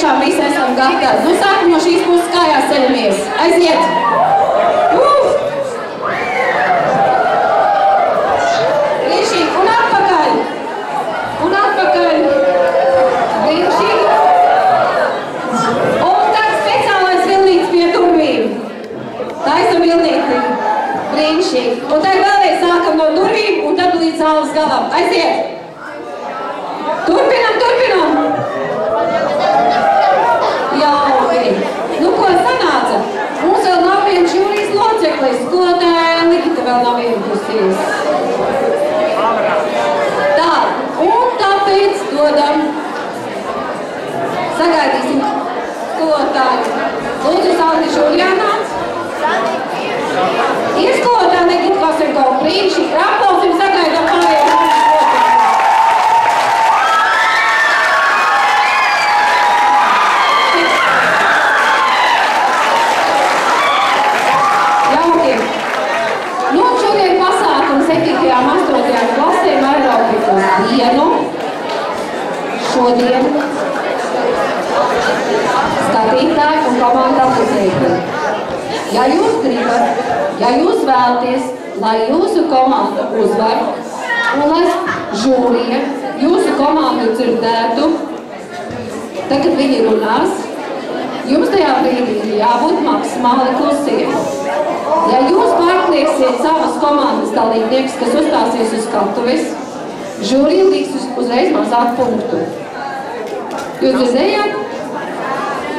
tiešām visi esam gatavi. Nu, sākam no šīs puses kājās ceļamies. Aiziet! Brīnišķīgi, un atpakaļ! Un atpakaļ! Brīnišķīgi! Un tad speciālais vilnīts pie durvīm. Taisa vilnīti. Brīnišķīgi. Un tad vēlreiz sākam no durvīm un tad līdz zāles galam. Aiziet! Turpinam, turpinam! Jauki! Nu, ko sanāca? Mums vēl nav viens žūrijas loceklis, skolotāja Ligita vēl nav iegusies. Tā, un tāpēc dodam. Sagaidīsim skolotāju. Lūdzu, Saldi Žuljānāts. Ir skolotāja Ligita Kosenko, brīnišķīgi. Aplausim, sagaidām pārējiem. Šodien skatītāji un komanda apuzēkļi. Ja jūs gribat, ja jūs vēlaties, lai jūsu komanda uzvar un lai žūrija jūsu komandu dzirdētu, tad, kad viņi runās, jums tajā brīdī ir jābūt maksimāli klusiem. Ja jūs pārklieksiet savas komandas dalībnieks, kas uzstāsies uz skatuves, žūrija liks uzreiz mazāk punktu. Jūs dzirdējāt?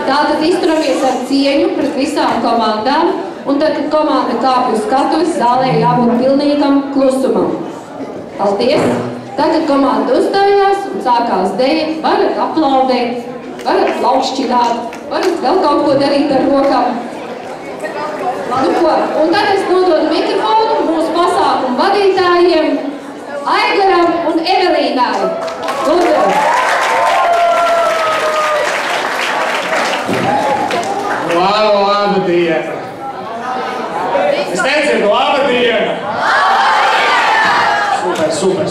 Tātad izturamies ar cieņu pret visām komandām, un tad, kad komanda kāpj uz skatuves, zālē jābūt pilnīgam klusumam. Paldies! Tagad komanda uzstājās un sākās deja, varat aplaudēt, varat plaukšķināt, varat vēl kaut ko darīt ar rokām. Nu ko, un tad es nododu mikrofonu mūsu pasākumu vadītājiem, Aigaram un Evelīnai. Lūdzu! Laba diena! Es nedzirdu, laba diena! Super!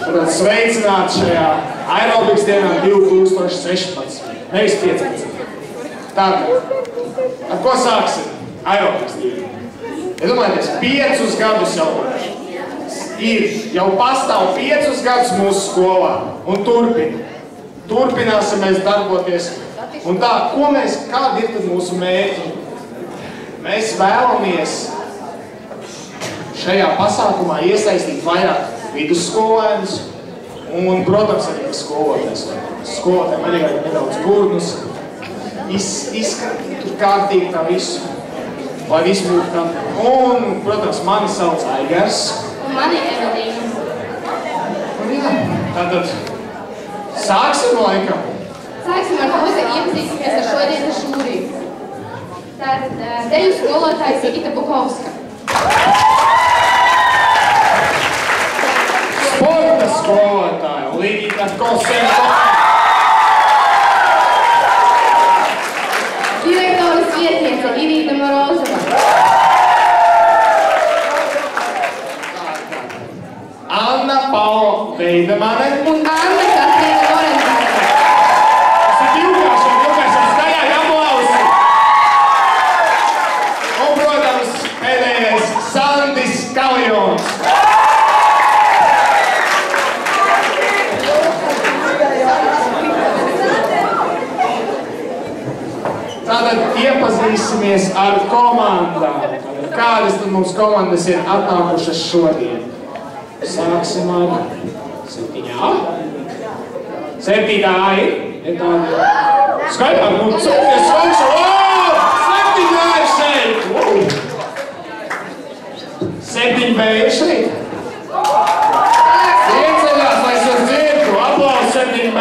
Tad sveicināti šajā aerobikas dienā 2016, nevis 15. Tātad, ar ko sāksim? Aerobikas diena. Iedomājieties, 5 gadus jau pastāv 5 gadus mūsu skolā un turpināsim mēs darboties. Un tā, kādi ir tad mūsu mērķi? Mēs vēlamies šajā pasākumā iesaistīt vairāk vidusskolēnus un, protams, arī skolotājs. Skolotājiem arī vajag nedaudz gurnus, izskatīt kārtīgi tā visu, lai viss būtu tā. Un, protams, mani sauc Aigars. Un mani Evelīna. Un jā, tātad sāksim laikam. Sāksim ar to, ka iepazīsimies ar šodienas žūriju. Tātad deju skolotāja Sigita Bukovska. Sporta skolotāja Ligita Kosenko. Direktoras vietniece Irīna Morozova. Anna Paula Veidemane. Un Anna Katrīna Lorentāne. Un, protams, pēdējais Sandis Kaljons. Tātad iepazīsimies ar komandām. Kādas tad mums komandas ir atnākušas šodien? Sāksim ar 7. 7. ir tāda skaitā, nu, 7. ir šeit! 7B ir šeit! Ieceļās, lai es jūs dzirdu, aplausu 7B!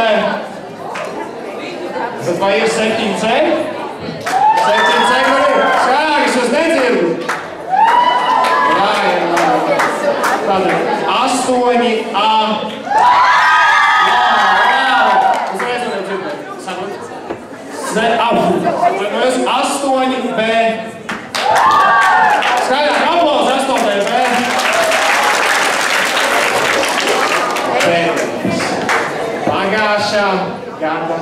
Tad vai ir 7C? 7C, kur ir? Skāk, es jūs nedzirdu! Jā. Tātad 8A. Uzreiz varētu dzirdēt. Saprot? 8B. Skaidrāk, aplausi 8B. Pagājušā gada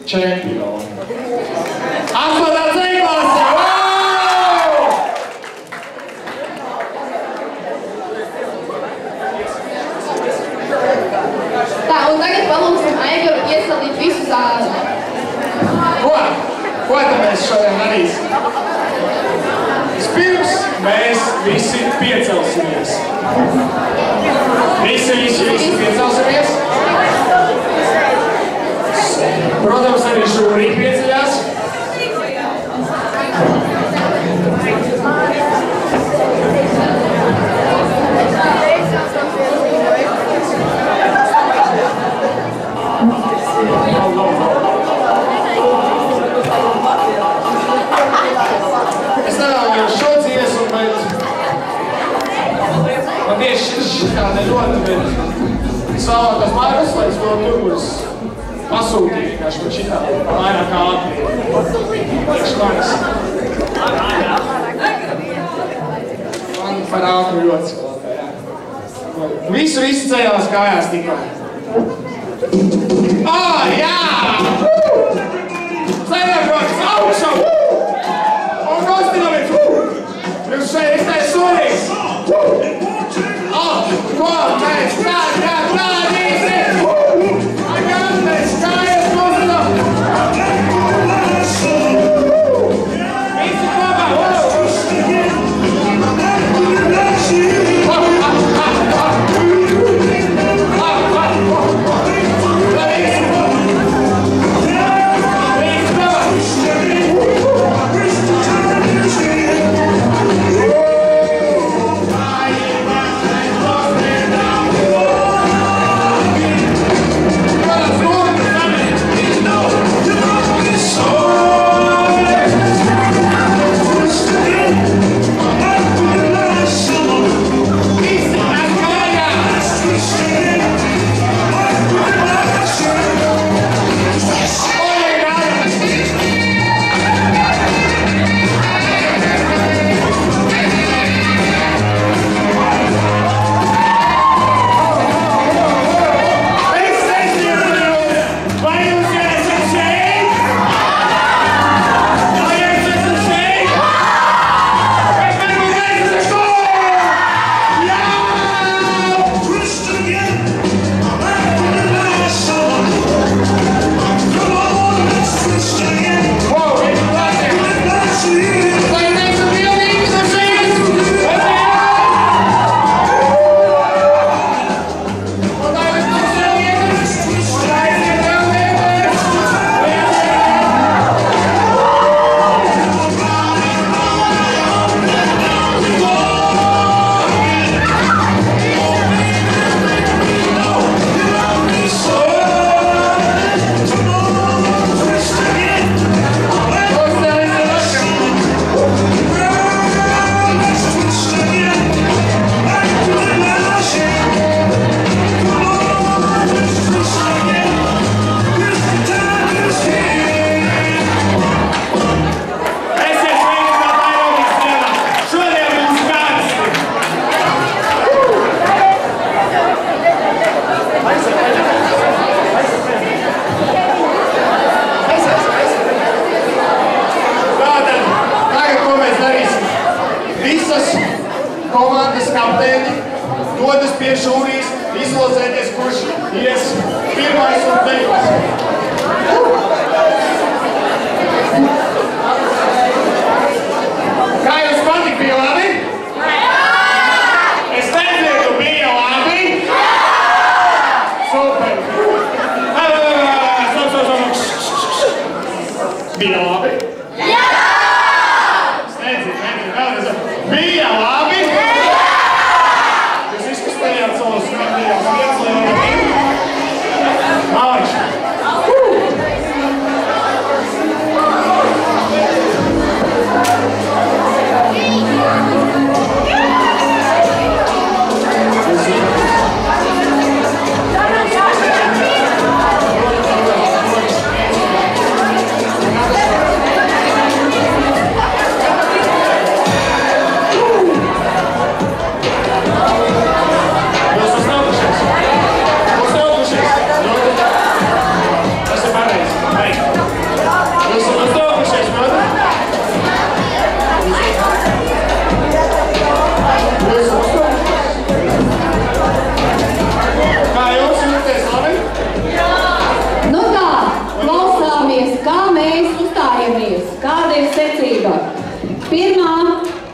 čempioni. Aplaudāt C-klasi! Tā, un tagad palūksim Aigaru iesaldīt visu zāli. Ko tad mēs šodien darīsim? Vispirms mēs visi piecelsimies. Visi piecelsimies. Protams, arī žūrī pieceļās. Es nevēlu šo dziesmu, bet man tieši šitā neļoti, bet es vēlētos Mairas, lai es vēl turpus pasūtīju, vienkārši pat šitā vairāk kā atbīdi. Priekš manis. Man par ātru ļoti spēlētā, jā. Visu ceļās kājās tikā. Jā! Ceļākos augšu! Un kostinovic! Jūs šeit iztais solīs! Ko? Mēs tādīsim! Agāties, kājas kostinov! Visi kopā! Kāda ir secība? Pirmā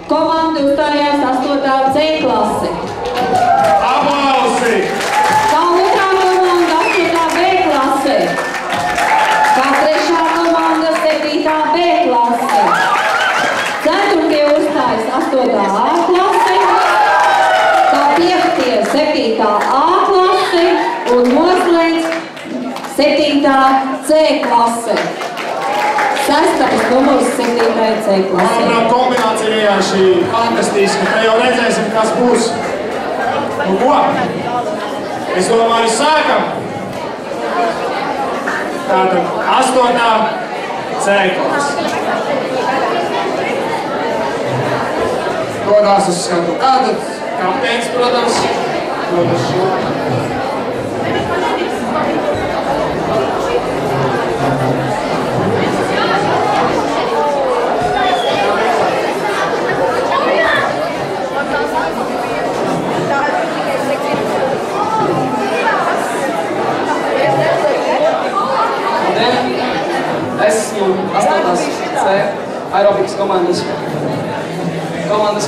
komanda uzstājās 8. C klase. Aplausi! Kā otrā komanda 8. B klase. Kā trešā komanda 7. B klase. Ceturtie uzstājas 8. A klase. Kā piektie 7. A klase. Un noslēdz 7. C klase. 6. numurs 7. C klase. Manuprāt, kombinācija vienkārši fantastiska. Te jau redzēsim, kas būs. Nu ko? Es domāju, sākam. Tātad 8. C klase. Dodās uz skatu. Tātad kapteinis, protams, dodas šo. Esmu 8. C aerobikas komandas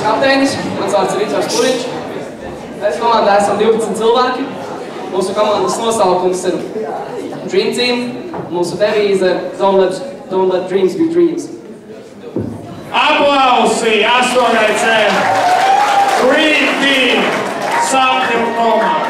kapteinis. Mans vārds ir Ričards Puriņš. Mēs komandā esam 12 cilvēki. Mūsu komandas nosaukums ir Dream Team. Mūsu devīze ir Don't let dreams be dreams. Aplausi 8. C. Dream Team. Sapņu komanda.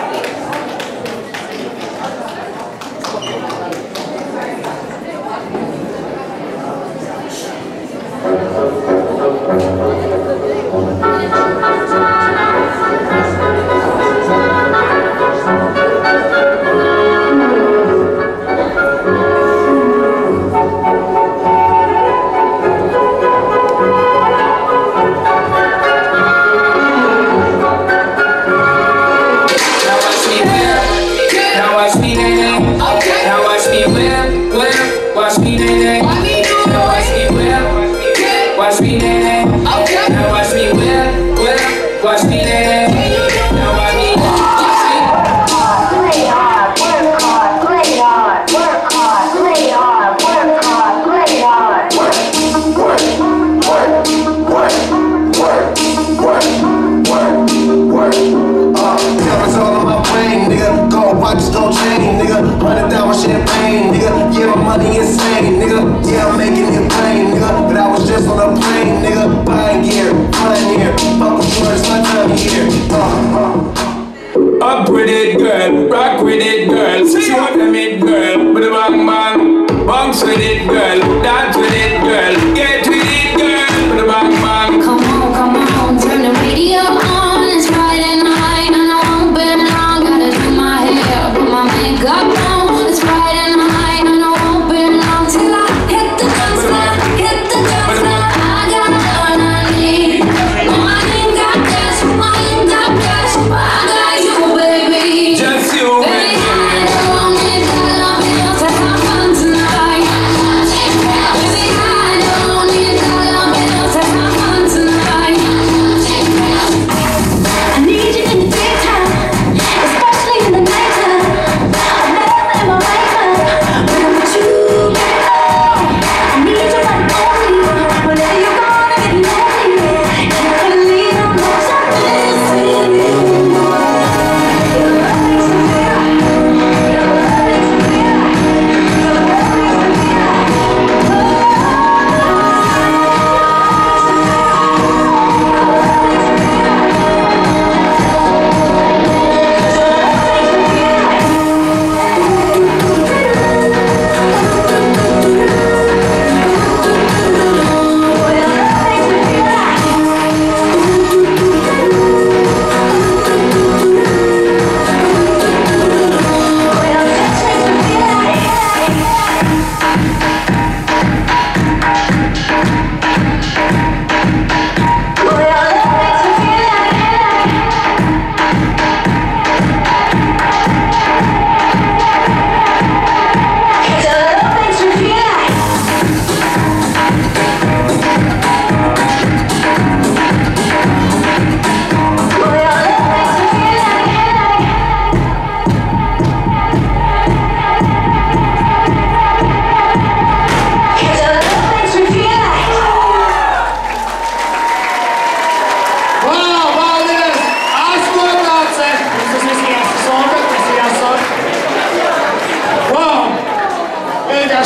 Up with it, girl. Rock with it, girl. Shoot them it, girl. With a bang bang. Bounce with it, girl. Dance with it, girl. Get with it, girl. With a bang bang. Come on, turn the radio on. It's Friday night and I won't be long. Gotta do my hair, put my makeup on. It's Friday night and I won't be long till I hit the dance floor, hit the dance floor. I got what I need. No, I ain't got cash, I ain't got cash, but I got you, baby. Just you, Baby, I don't need that, I'm here to have fun tonight.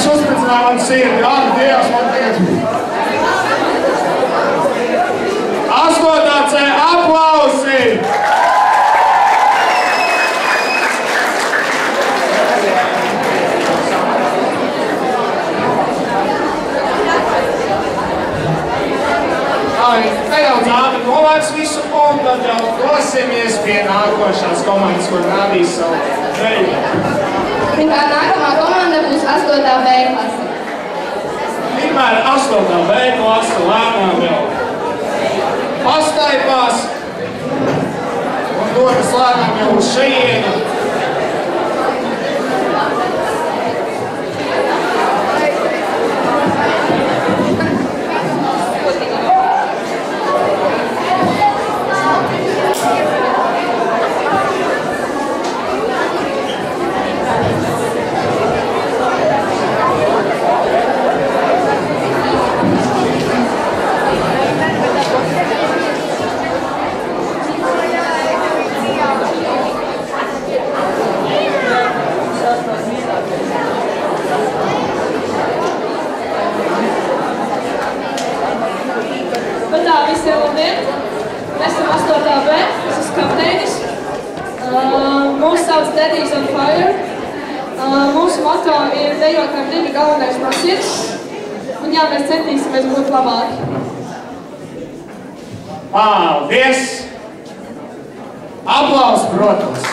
vienkārši uzspridzināja man sirdi. Ak, Dievs, man tagad. 8. C aplausi! Nedaudz ātri novāc visu, un tad jau dosimies pie nākošās komandas, kur rādīs savu deju. Un kā nākamā komanda būs 8. B klase. Tikmēr 8. B klase lēnām jau pastaipās un dodas lēnām jau uz šejieni. Mēs esam 8. B, es esmu kapteinis. Mūsu sauc Daddy's on Fire. Mūsu moto ir dejot ar 2 galvenais no sirds. Un jā, mēs centīsimies būt labāki. Paldies! Aplaus, protams!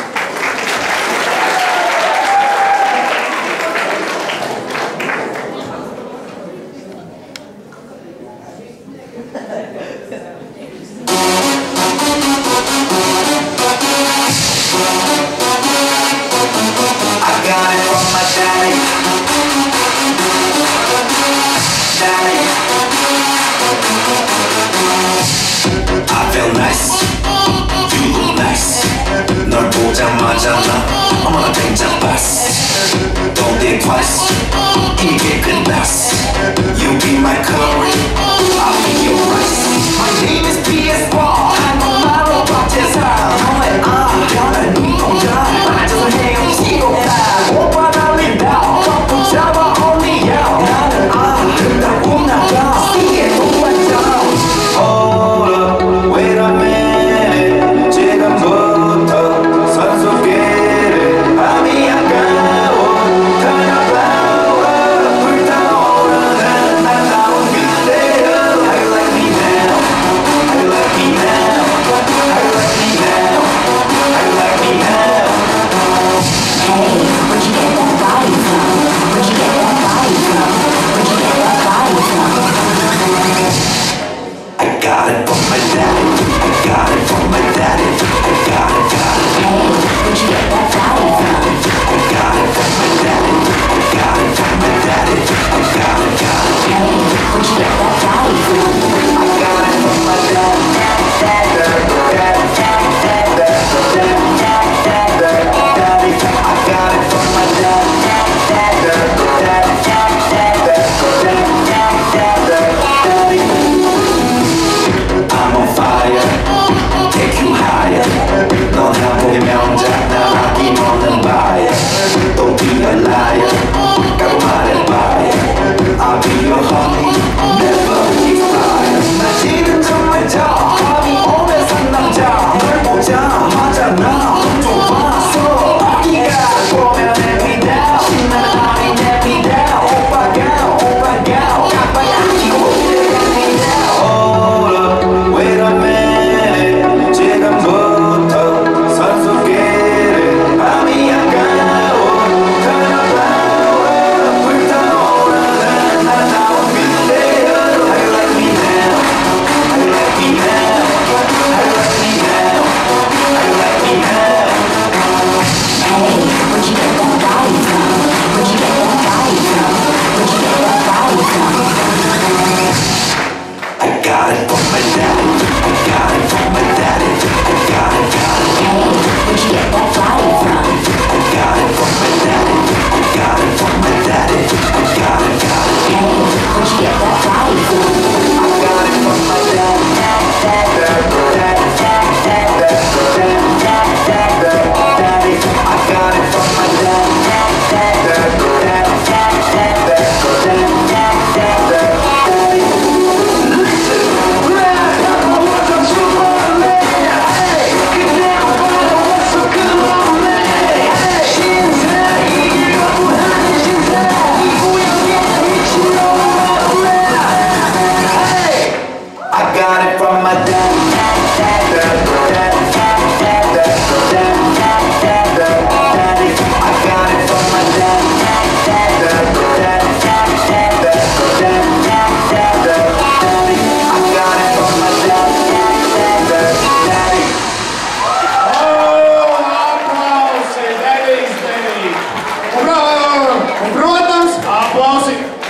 어머나 땡잡았어 Don't think twice 이게 끝났어 You be my curry I'll be your rice My name is PS Ball 한국말로 박제사 너의 변화는 공장 맞아서 헤엄치고 가 오빠 달린다 꺾고 잡아 only you 나는 아름다운 나가 이게 동반장 Hold up wait a minute 지금부터 선수끼리 밤이 아까워 Turn around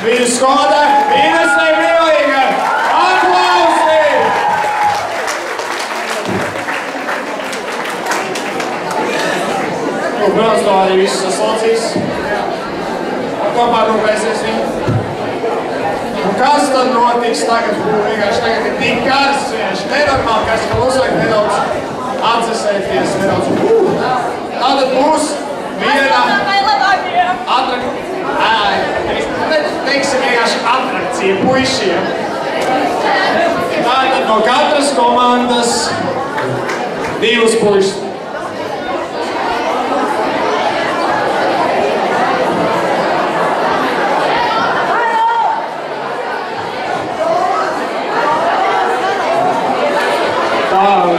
Viņu skolotāji Inesei Brīvīgai. Aplausi! Protams, to arī visus saslaucīs. Kopā rūpēsies viņu. Un kas tad notiks tagad? Vienkārši tagad ir tik karsts, vienkārši nenormāli karsts, ka mums vajag nedaudz atdzesēties, nedaudz. Tātad būs viena teiksim vienkārši atrakcija puišiem. Tātad no katras komandas 2 puišas.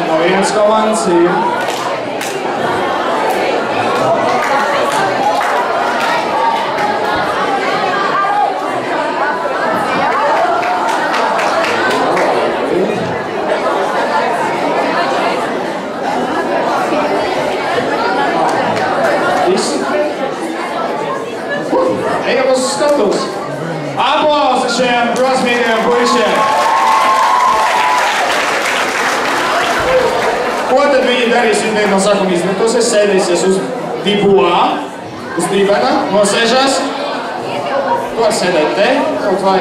No vienas komandas ir. Ejam uz skatus. Aplausi šiem drosmīgiem puišiem. Ko tad viņi darīs? Viņi no sākuma izmetosies, sēdēsies uz dibuā, uz dibena, nosēžās. Ko var sēdēt te? Kaut vai?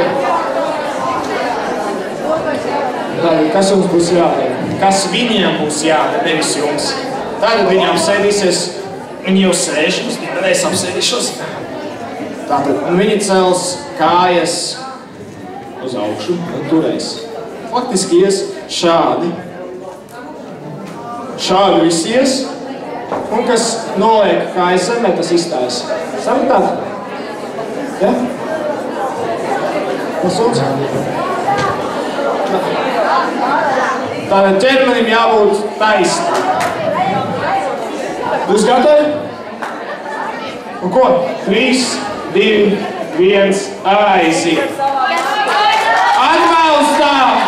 Kas jums būs jādara? Kas viņiem būs jādara, nevis jums? Tātad viņām sēdīsies, viņi jau sēž, uz dibena, es apsēdīšos. Tātad viņi cels kājas uz augšu un turēs. Faktiski ies šādi. Šādi viss ies, un kas noliek kājas zemē, tas izstājas. Sapratāt? Ja? Kas lūdzu? Tātad ķermenim jābūt taisnām. Jūs gatavi? Un ko? 3, 2, 1, aiziet! Atbalstām!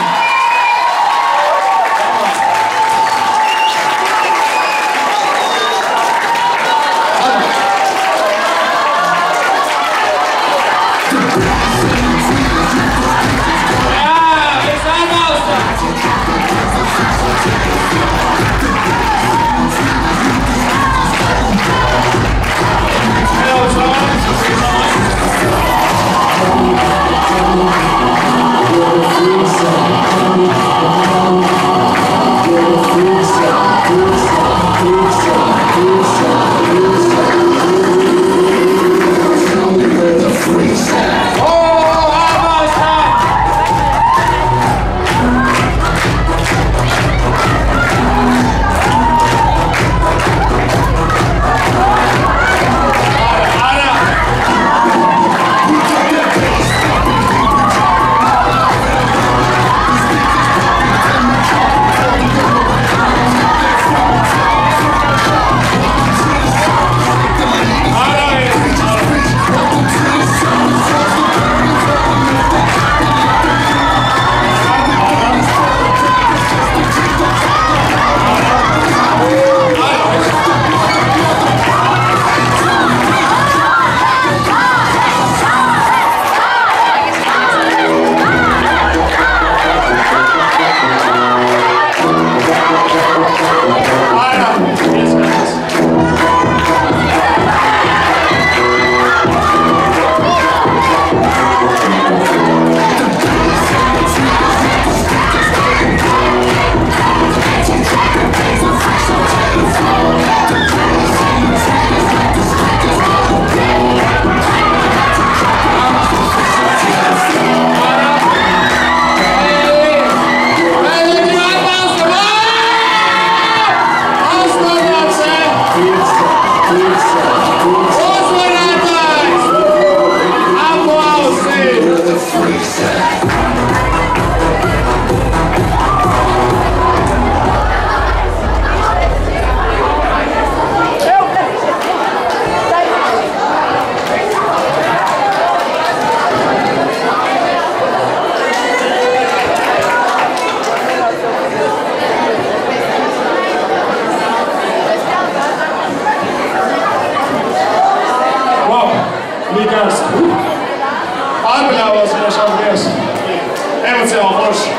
Vilcēlā forši.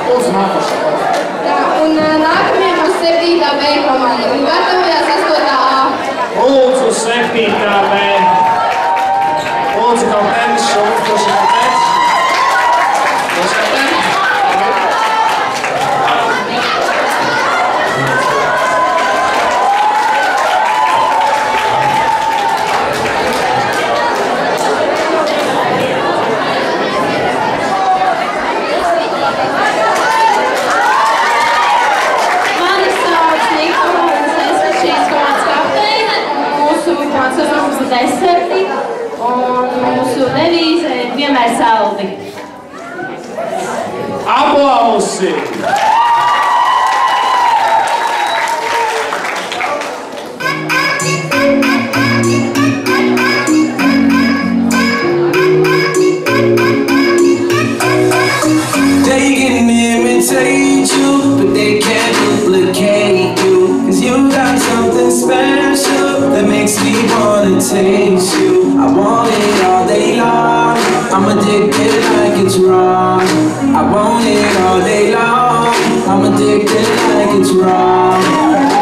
Lūdzu, nākošā. Tā, un nākamie būs 7. B komanda. Un gatavojās 8. A. Lūdzu, 7. B. Lūdzu, kapteinis Šulcs, kurš ir kapteinis? Kurš ir kapteinis? Mani sauc Nikola, un es esmu šīs komandas kapteine. Mūsu komandas sastāvs ir 10, un mūsu devīze ir vienmēr saldi. Aplausi! They can imitate you, but they can't duplicate you. 'Cause you got something special that makes me wanna taste you. I want it all day long, I'm addicted like it's wrong. I want it all day long, I'm addicted like it's wrong.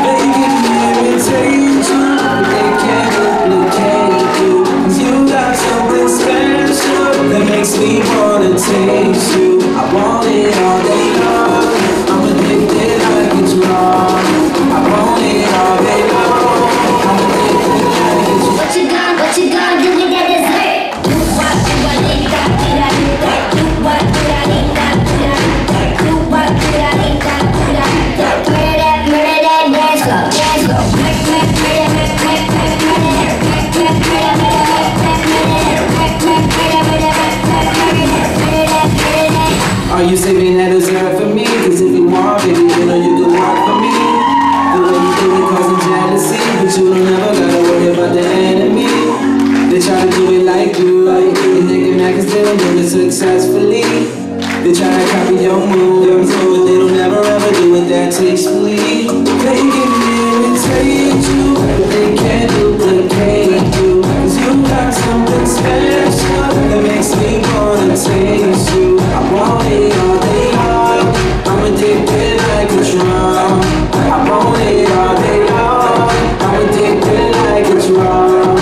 They can imitate you, but they can't duplicate you. 'Cause you got something special that makes me wanna taste you. I want it all day long, I'm addicted like it's wrong. I want it all day long, I'm addicted like it's wrong. What you gonna do with that dessert? Do what do I need that, do that, do that. Do what do I need that, do that, do that. Do what do I need that, do that, do that. Murder that, dance floor, dance floor. Are you saving that dessert for me? 'Cause if you want, baby, you know you can walk for me. The way you do it causing jealousy, but you don't ever gotta worry about the enemy. They try to do it like you, and they get mad 'cause they don't do it successfully. They try to copy your moves, but they don't ever ever do it that tastefully. They can imitate you, but they can't duplicate you. 'Cause you got something special that makes me wanna taste you. I want it all day long, I'm addicted like it's wrong. I want it all day long, I'm addicted like it's wrong.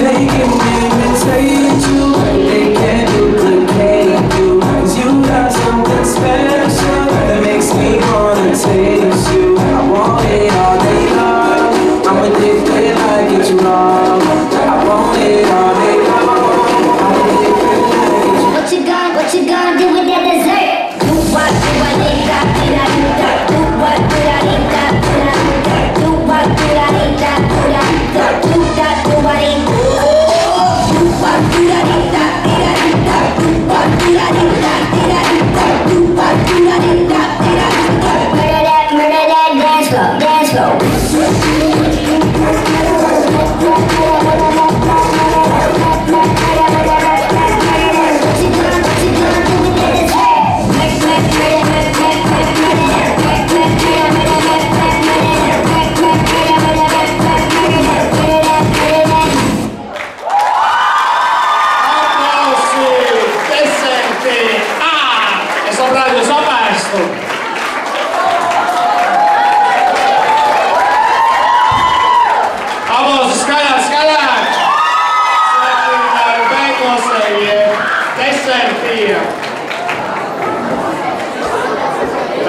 They can imitate you, but they can't duplicate you. 'Cause you got something special that makes me wanna taste you. I want it all day long, I'm addicted like it's wrong. I want it all day long, I'm addicted like it's wrong. What you gonna do with that dessert? Do what do I need that, do that, do that. Do what do I need that, do that, do that. Do what do I need that, do that, do that. Do that, do I need. Do what do I need that, do that, do that. Do what do I need that, do that, do that. Do what do I need that, do that, do that. Murder that, dance floor, dance floor.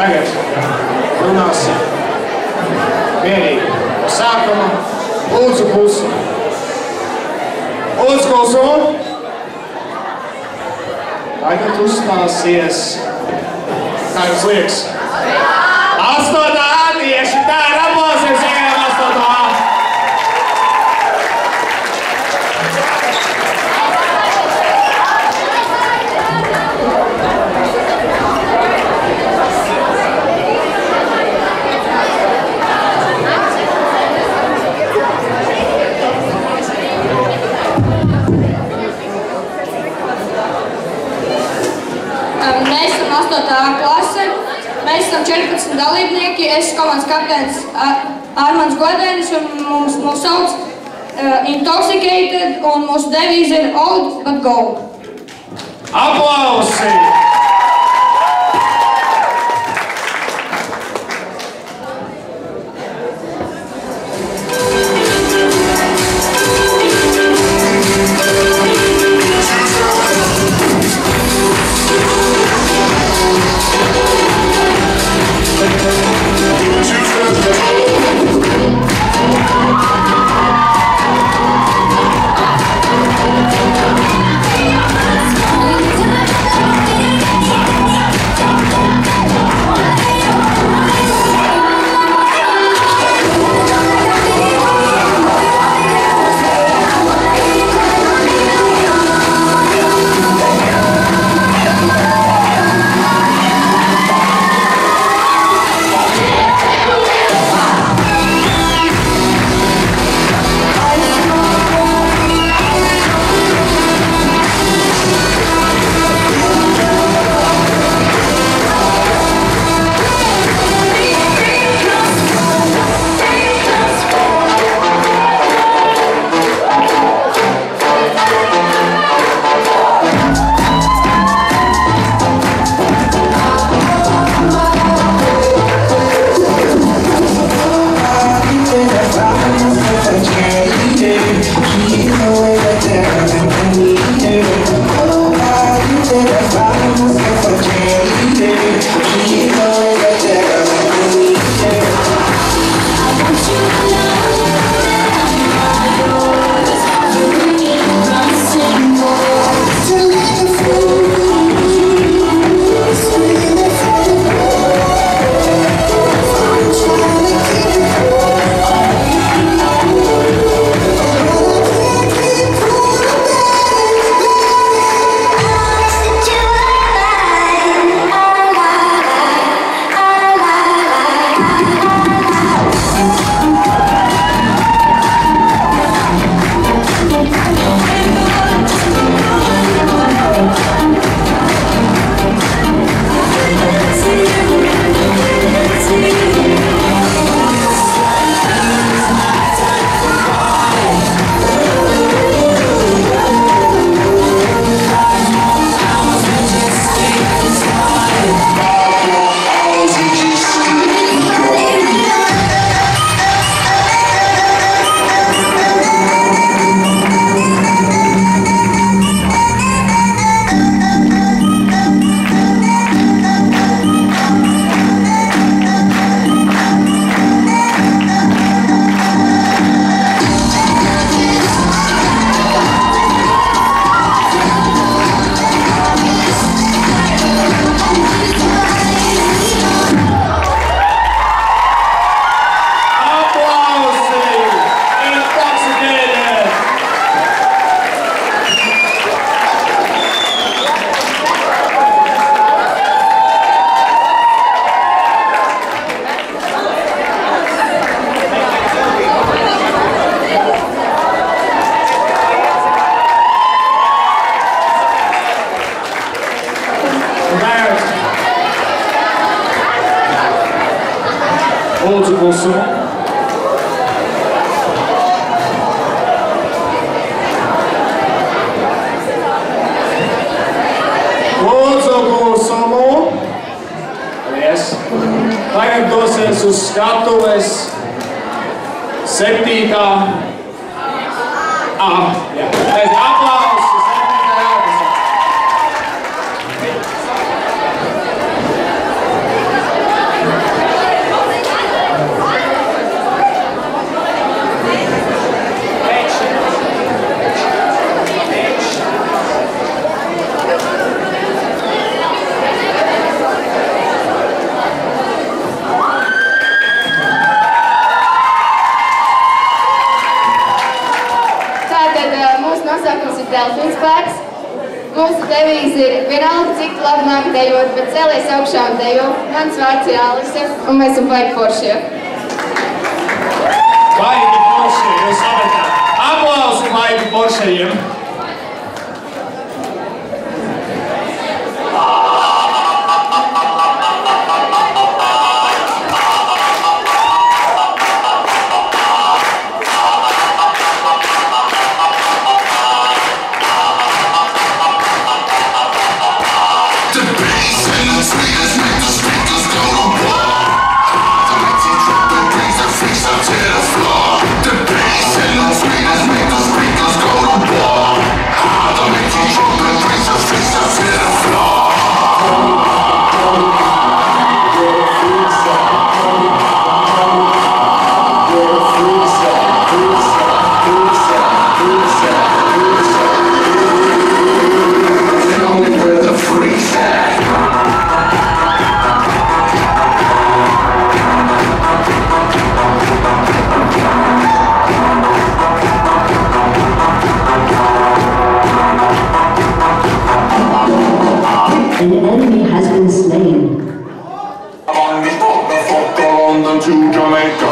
Tagad runāsim mierīgi. Sākuma lūdzu klusu. Lūdzu klusu. Tagad uzstāsies. Kā jums liekas? 8. A tieši tā ir aplausies ejam 8. A. Mēs esam 8. A klase. Mēs esam 14 dalībnieki. Es komandas kapteinis Armands Godēnis un mūs sauc Intoxicated un mūsu devīze ir Old but Gold. Aplausi! Lūdzu, klusumu. Lūdzu, klusumu. Paldies. Tagad dosies uz skatuves 7. Aplausi 7. Delfīns parks. Mūsu devīze ir vienalga, cik labi nāk dejot, bet cēlies augšā un dejo. Mans vārds ir Alise, un mēs esam baigi foršie. Baigi foršie, jūs sapratāt. Aplausi baigi foršajiem. An enemy has been slain. To Jamaica.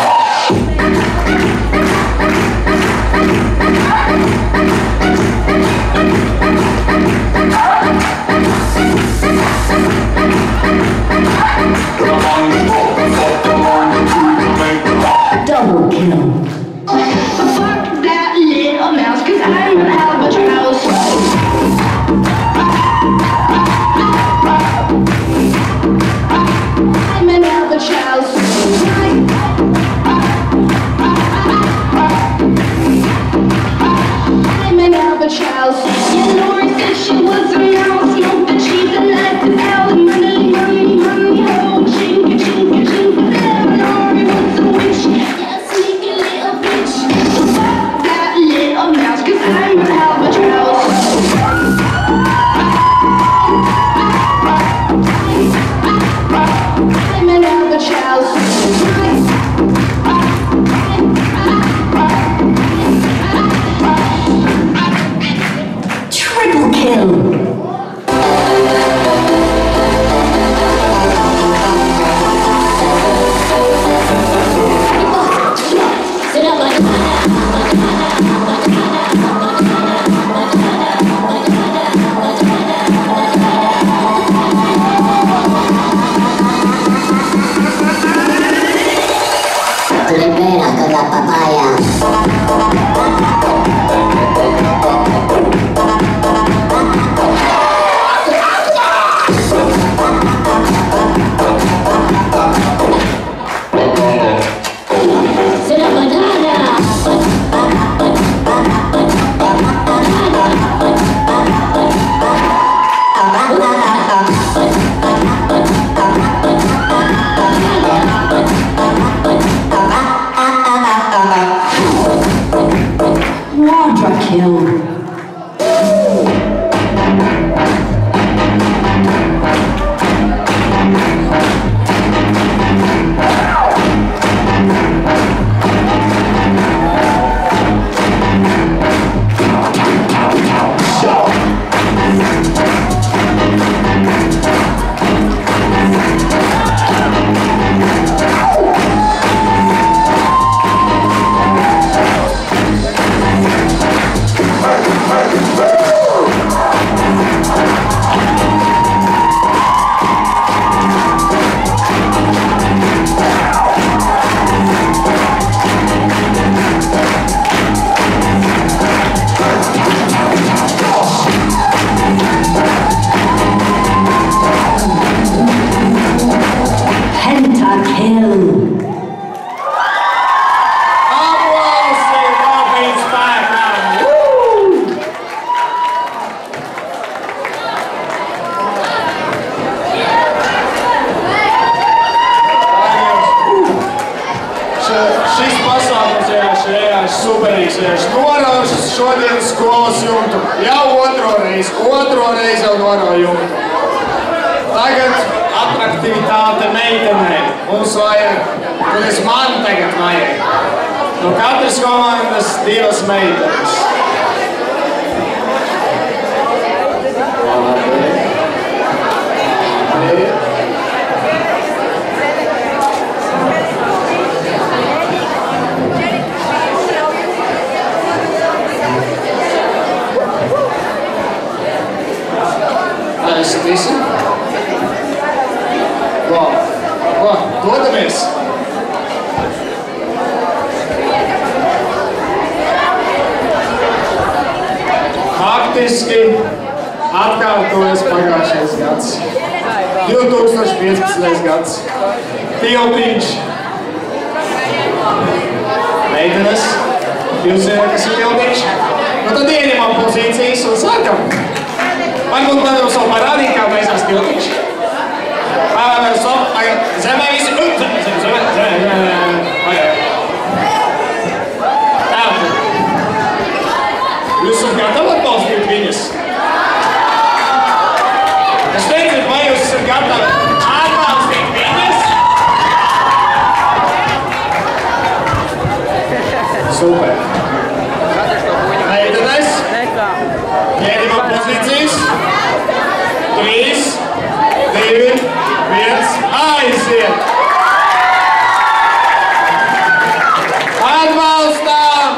Double kill. Fuck that little mouse, 'cause I'm an albatross. kill. Libera con la papaya. C'est la banana. Quadra kill. Šis pasākums ir superīgs. Noraužas šodienas skolas jumtu. Jau otro reizi jau norauju jumtu. Tagad atraktivitāte meitenei. Mums vajag, kuras man tagad vajag. No katras komandas 2 meitenes. Esat visi? Dodamies! Faktiski atkārtojas pagājušais gads. 2015. gads. Tiltiņš. Meitenes, jūs zināt, kas ir tiltiņš? Nu tad ieņemam pozīcijas un sākam. Varbūt man jau savu parādīt, kā mēs esam tiltiņš. Zemē visi... Jūs esat gatavi atbalstīt viņas? Es teicu, vai jūs esat gatavi atbalstīt viņas? Super. Meitenes, ieņemam pozīcijas. 3, 2, 1, aiziet! Atbalstām!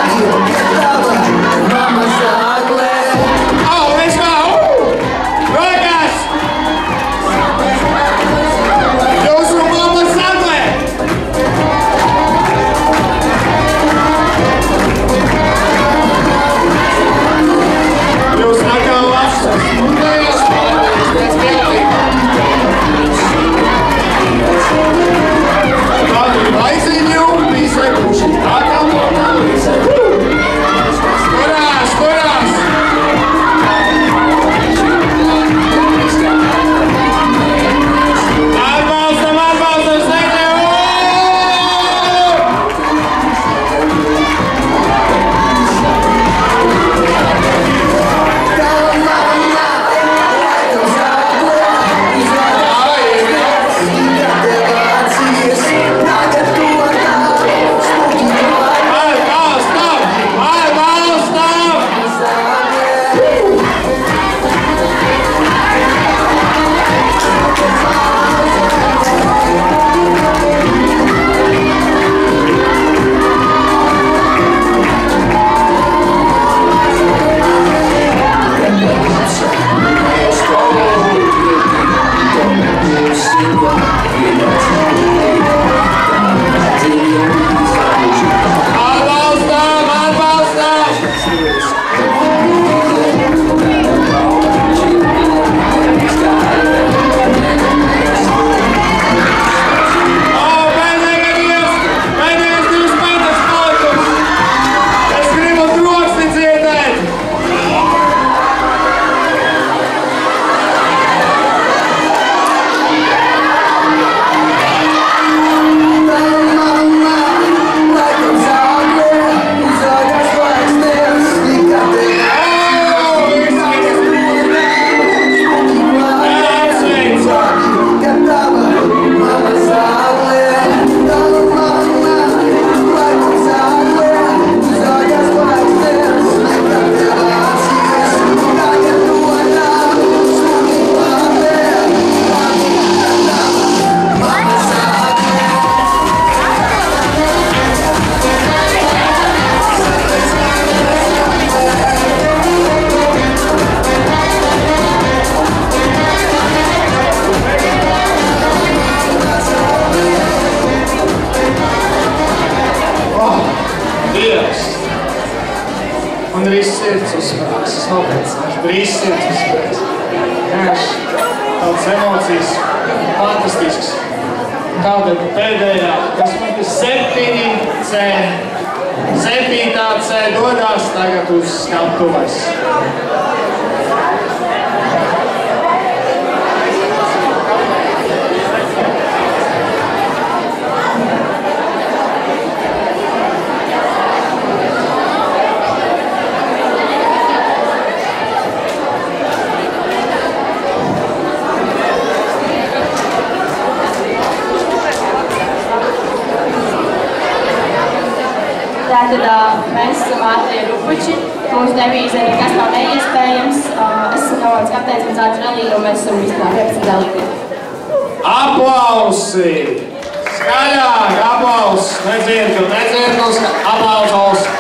Smoky Man ir sirds uzsprāgs, es nopietni saku, ir sirds uzsprāgs. Vienkārši tādas emocijas, fantastisks. Tāda pēdējā, kas man ir 7C. 7C dodās tagad uz skatuves. Tātad mēs esam ātrie rupuči. Mūsu devīze ir nekas nav neiespējams. Es esmu komandas kapteinis un Zāģis Relija, un mēs esam vispār 11 dalībnieki. Aplausi! Skaļāk! Aplausi! Nedzirdu, aplausos!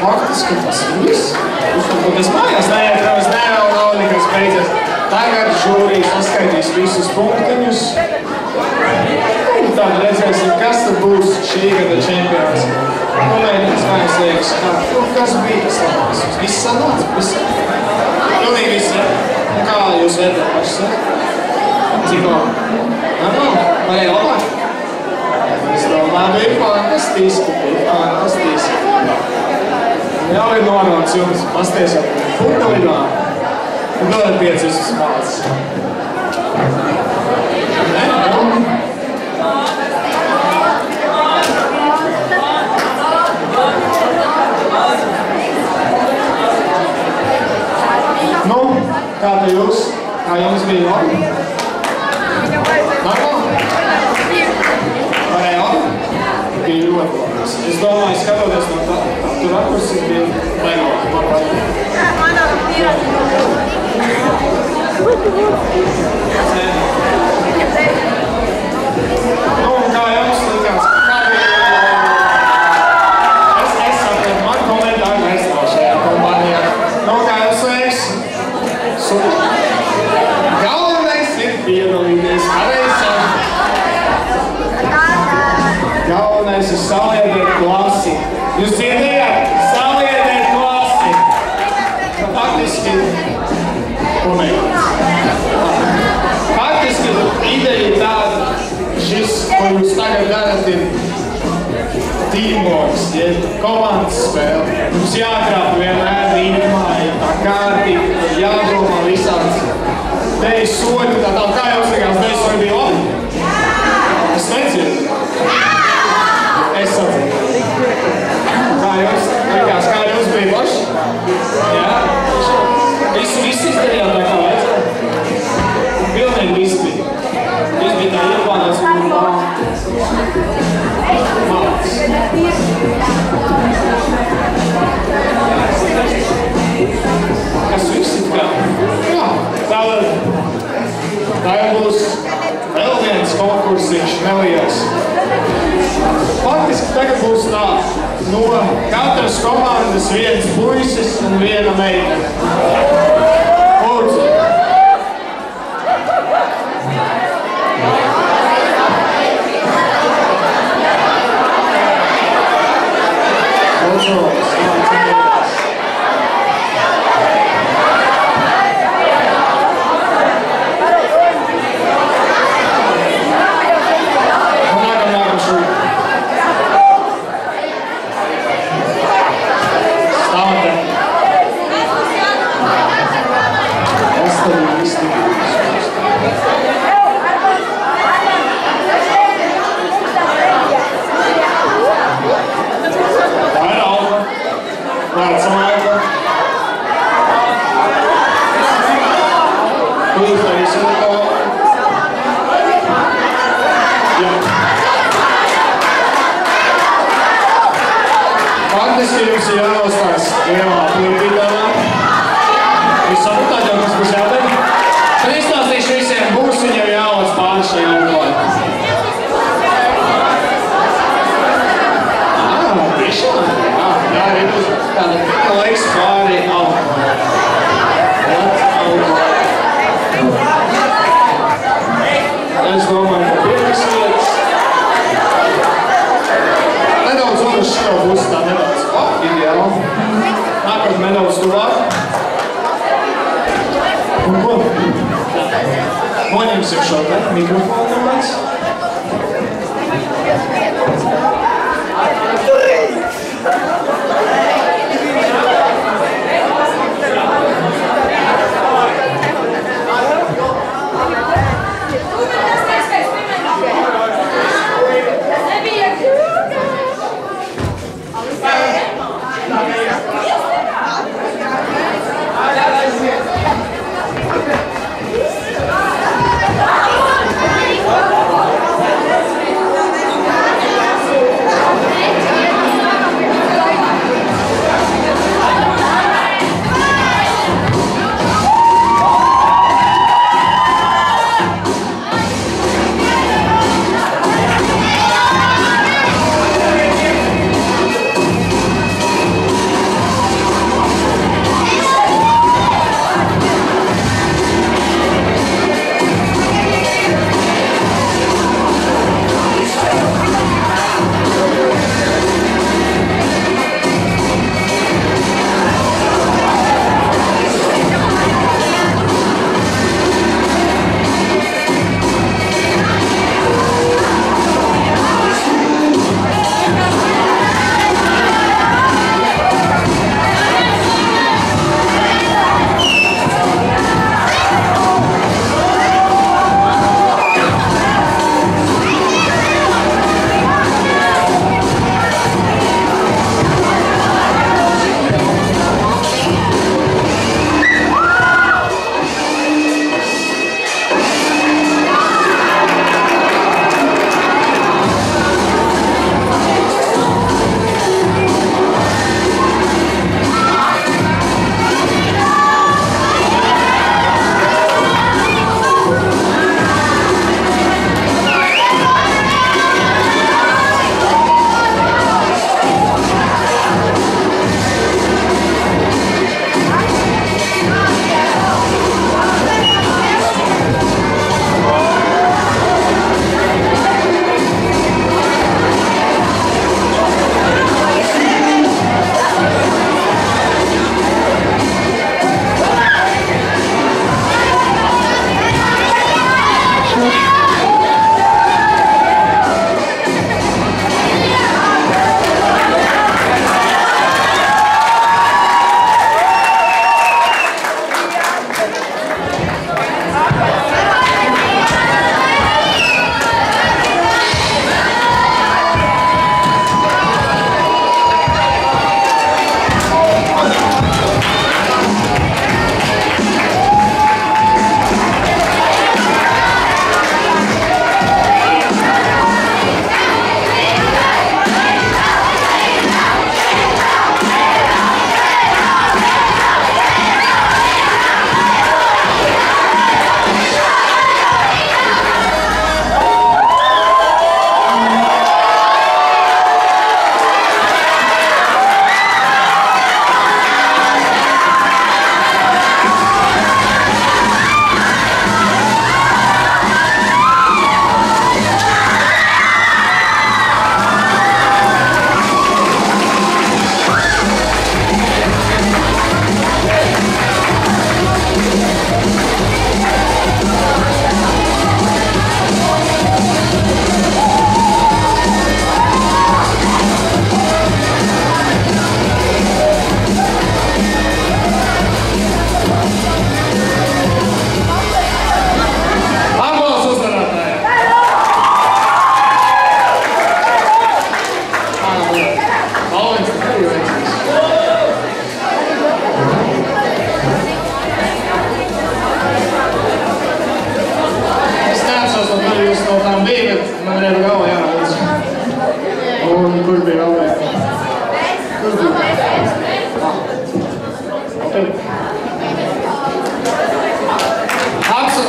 faktiski tas ir viss. Uzmantoties mājās, neiet, protams, nav nekas beidzies. Tagad žūrija saskaitīs visus punktiņus. Un tad redzēsim, kas tad būs šī gada čempions. Kolēģis vairs liekas, kas bija tas labās? Viss sanāca? Pilnīgi viss, ja? Un kā jūs vērtēt pašas, ja? Cik labi? Varēja labāk? Es domāju, bija fantastiski. Jau ir norāds jums, pastiesat putelinā. Un vēl ir 5 uz mācas. Nu, kā te jūs? Kā jums bija labi? Varēja labi? Bija ļoti labi. Es domāju, skatoties no tā rakursi, bija vajag. Nu, un kā jums likās? Kā bija? Es saprotu, man komentāri nestāv šajā kompānijā. Nu, kā jums liekas? Super. Galvenais ir piedalīties. Galvenais ir saliedēt klasi. Jūs dzirdējāt? Saliedēt klasi. Faktiski, faktiski ideja ir tāda, šis, ko jūs tagad darat, ir teamworks, ja komandas spēle. Mums jākrāp vienmēr rītmā, ja tā kārtīgi, jādomā visāds. Deju soļi, tā kā jums likās, deju soļi bija labi? Es nedzirdu. Es saprotu. Kā jums likās, kā jums bija paši? Jā? Visu izdarījāt tā kā vajadzētu? Pilnīgi viss bija. Viss bija tā ieplānots un māc. Kas viss ir kā? Jā, tagad būs vēl viens konkursiņš neliels. Faktiski tagad būs tā, no katras komandas viens puisis un viena meitene. Lūdzu. Faktiski jums ir jāuzstās lielā pildītājā. Jūs saprotāt jau, kas būs jādara? Tad izstāstīšu visiem, būs viņam jāvāc pāri šajā uglē. Tiešām? Jā, ir tāda laiks pāri uglē. Es domāju, ka pirms vietas. Nedaudz otrs šito būs tā nedaudz. Ideāli. Nākot nedaudz tuvāk. Un ko? Noņemsim šo te mikrofonu mēs.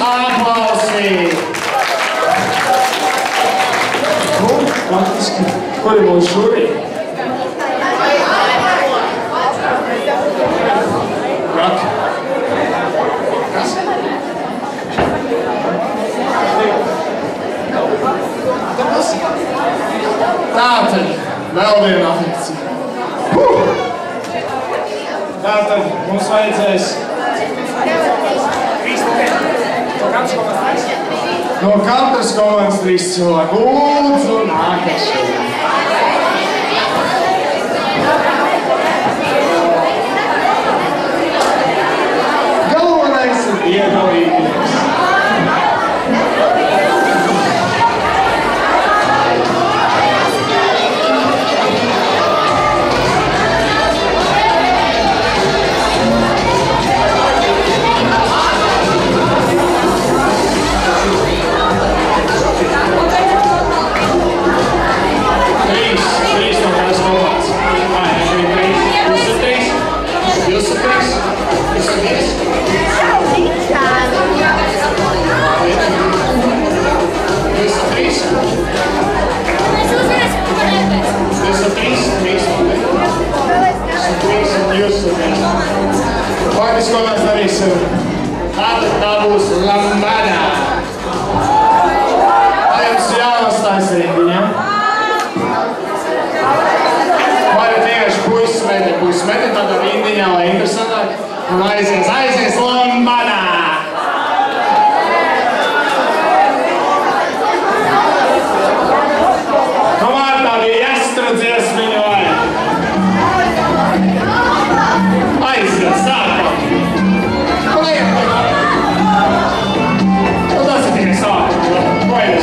Aplausi! Faktiski, kur ir mūsu žurija? Raki. Kas? Tātad, vēl viena afekcija. Tātad, mums vajadzēs no katras komandas 3 cilvēki. Lūdzu, nākas šeit. Galvenais ir piedalīties. Faktiski, ko mēs darīsim? Tātad tā būs lambada. Tā jums jānostājas rindiņā. Varat vienkārši puisis meti tādā rindiņā, lai interesantāk. Un aizies lambada! Tomēr tādi jastra dziesmiņu vajag. Aizies, sākam! Nu, tas ir tikai sākam, vajag.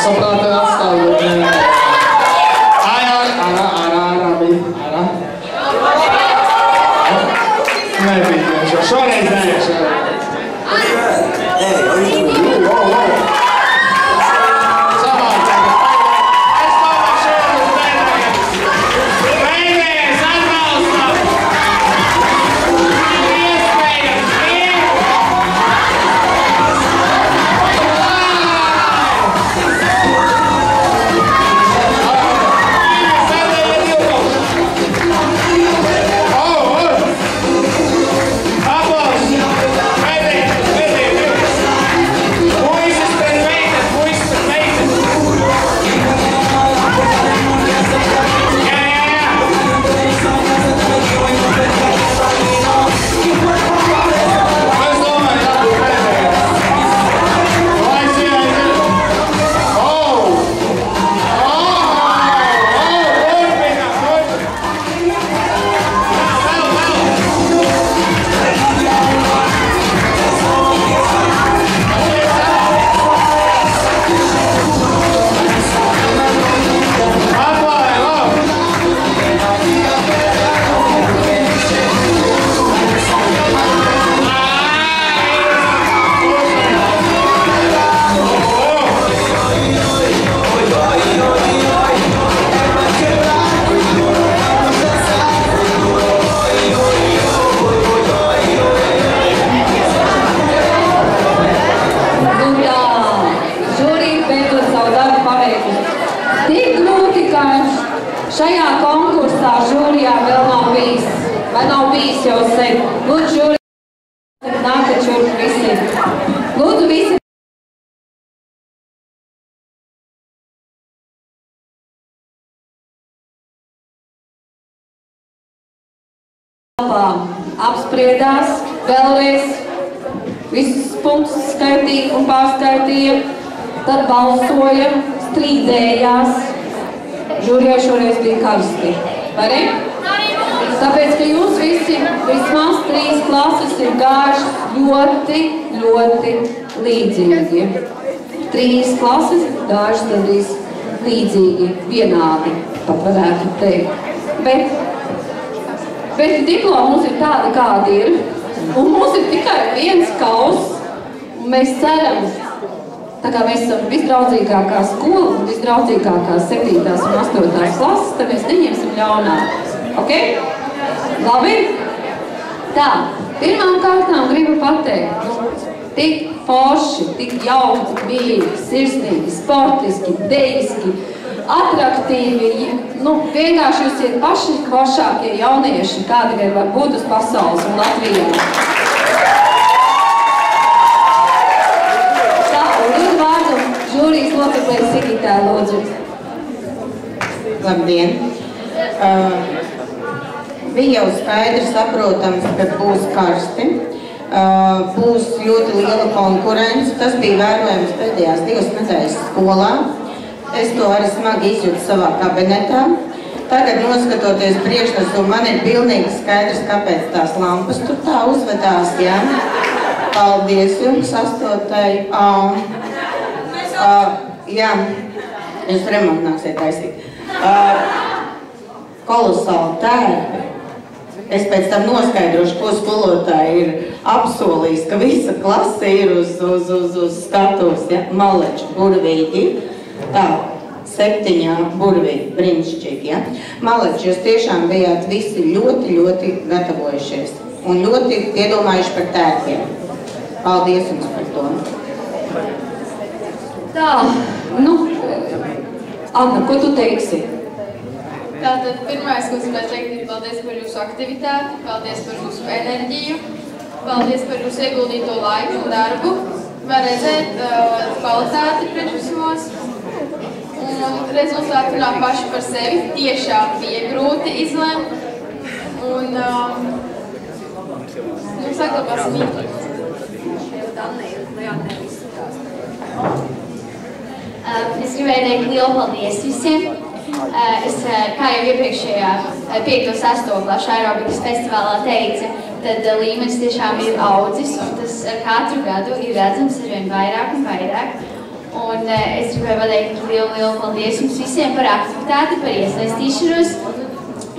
saprāt, atstāvot. Ārā bija. Nebija. Šoreiz nē. Šajā konkursā žūrijā vēl nav bijis, vai nav bijis jau sen. Lūdzu, žūrijā, nākat šurp visi. Lūdzu, visi. Apspriedās vēlreiz, visus punktus skaitīja un pārskaitīja, tad balsoja, strīdējās. Žūrijai šoreiz bija karsti, vai ne? Tāpēc, ka jūs visi, vismaz 3 klases ir gājušas ļoti, ļoti līdzīgi. 3 klases gājušas gandrīz līdzīgi, vienādi, pat varētu teikt. Bet diploma mums ir tāda, kāda ir, un mums ir tikai viens kauss, un mēs ceram, tā kā mēs esam visdraudzīgākā skola, visdraudzīgākās 7. un 8. klases, tad mēs neņemsim ļaunā. Ok? Labi? Tā, pirmām kārtām gribu pateikt, tik forši, tik jauki, tik mīļi, sirsnīgi, sportiski, dejiski, atraktīvi, vienkārši jūs ir paši foršākie jaunieši, kādi vien var būt uz pasaules un Latvijā. Žūrijas loceklē Sigitā, lūdzu. Labdien! Bija jau skaidri saprotams, ka būs karsti, būs ļoti liela konkurence. Tas bija vērojams pēdējās 2 nedēļas skolā. Es to arī smagi izjūtu savā kabinetā. Tagad, noskatoties priekšnesumu, man ir pilnīgi skaidrs, kāpēc tās lampas tur tā uzvedās, jā? Paldies jums, 8. Jā, jūs remontu nāksiet taisīt. Kolosāli tērpi. Es pēc tam noskaidrošu, ko skolotāji ir apsolījis, ka visa klase ir uz skatuves, ja? Maleči, burvīgi. Tā, 7 burvīgi, brīnišķīgi, ja? Maleči, jūs tiešām bijāt visi ļoti, ļoti gatavojušies un ļoti iedomājuši par tērpiem. Paldies jums par to. Tā, Anna, ko tu teiksi? Tātad, pirmais, ko es gribētu teikt, ir paldies par jūsu aktivitāti, paldies par jūsu enerģiju, paldies par jūsu ieguldīto laiku un darbu. Var redzēt kvalitāti priekšvisimos, un rezultāti runā paši par sevi. Tiešām bija grūti izlemt, un saglabāsim īstenībā. Es gribēju teikt lielu paldies visiem. Es, kā jau iepriekšējā 5. un 6. klašu aerobikas festivālā teica, tad līmenis tiešām ir audzis, un tas ar katru gadu ir redzams arvien vairāk un vairāk. Un es gribēju pateikt lielu paldies jums visiem par aktivitāti, par iesaistīšanos,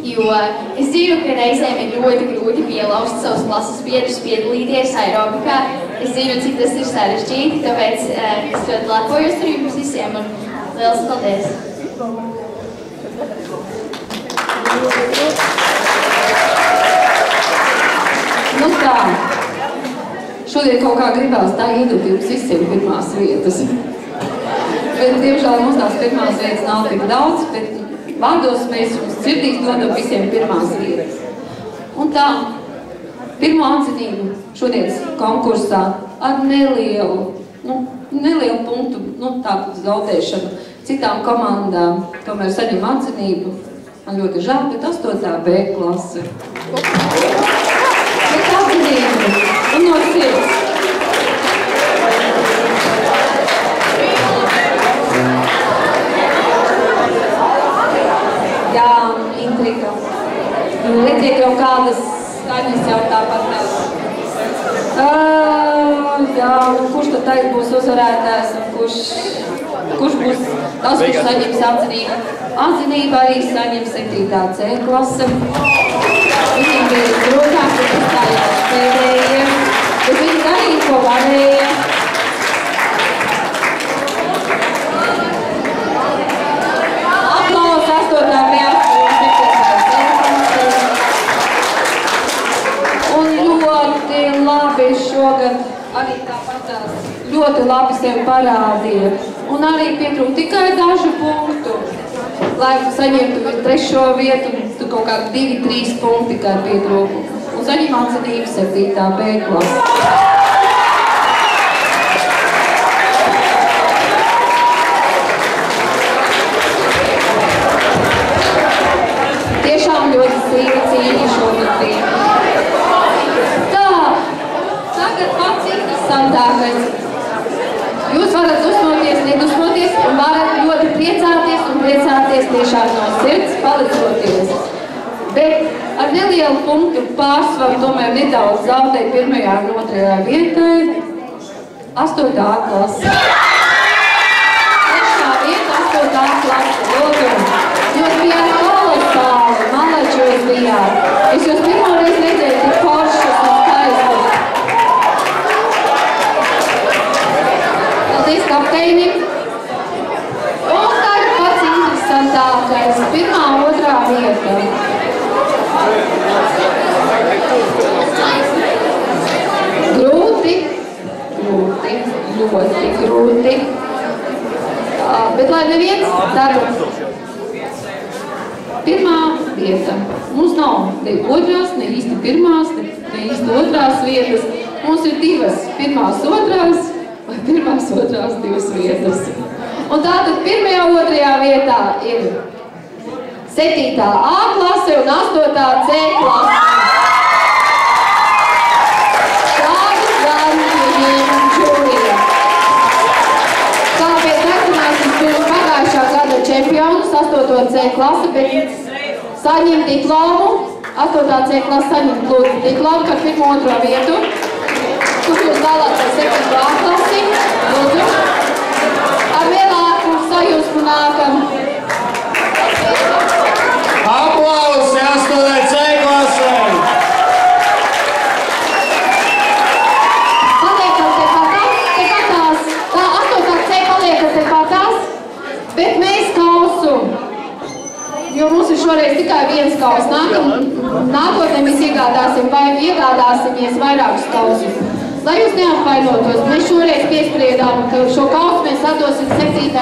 jo es zinu, ka reizēm ir ļoti grūti pielauzt savus klases biedrus piedalīties aerobikā. Es zinu, cik tas ir sarežģīti, tāpēc es ļoti lepojos ar jums visiem un liels paldies! Nu tā, šodien kaut kā gribās tā iedot jums visiem pirmās vietas. Bet, diemžēl, mums tās pirmās vietas nav tik daudz, bet vārdos mēs jums sirdīs dodam visiem pirmās vietas. Un tā, pirmo atzinību šodienas konkursā ar nelielu punktu, tādu zaudēšanu citām komandām, tomēr saņem atzinību. Man ļoti žēl, bet 8. B klase. Bet atzinību un no sirds. Jā, intriga. Redziet jau kādas skaņas jau tāpat tās. Jā, kurš tad tagad būs uzvarētājs un kurš būs tas, kurš saņems atzinību? Atzinību arī saņem 7. C klase. Viņiem bija grūtāk, ka uzstājās pēdējie, bet viņi darīja, ko varēja. Aplaus 8. Un ļoti labi šogad arī tāpatās ļoti labi sevi parādīja. Un arī pietrūk tikai dažu punktu, lai saņemtu 3. vietu, tu kaut kā 2-3 punkti tikai pietrūk. Un saņem atzinību 7. B klase. Tiešām ļoti sīva cīņa šogad bija. Tā, tagad pats interesantākais. Jūs varat dusmoties, nedusmoties un varat ļoti priecāties tiešām no sirds palicoties. Bet ar nelielu punktu pārsvaru tomēr nedaudz zaudēja 1. un 2. vietai 8. A klase. 3. vieta 8. A klase. Lūdzu, jūs bijāt kolosāli, malači jūs bijāt. Es jūs pirmoreiz redzēju tik foršas un skaistas. Paldies kapteinim. Un tagad pats interesantākais. 1. un 2. vieta. Ļoti grūti. Bet lai neviens dara 1. vieta. Mums nav ne 2., ne īsti 1., ne īsti 2. vietas. Mums ir 2. 1., 2. vai 1., 2., 2 vietas. Un tātad 1. un 2. vietā ir 7. A klase un 8. C klase. Šādi gan viņiem žūrija. Kā pie traktinās uz pagājušā gada čempionus 8. C klase, bet saņem diplomu. 8. C klase saņem lūdzu diplomu par 1. un 2. vietu. Kur jūs dalāt ar 7. A klasi. Lūdzu. Ar lielāku sajūsmu nākam. Aplausi 8. C klasē! Paliekam tepatās. Tā 8. C paliekam tepatās, bet mēs kausu, jo mums ir šoreiz tikai viens kaus. Nākotnē mēs iegādāsimies vairākus kausus. Lai jūs neapvainotos, mēs šoreiz piespriedām, ka šo kausu mēs atdosim 7.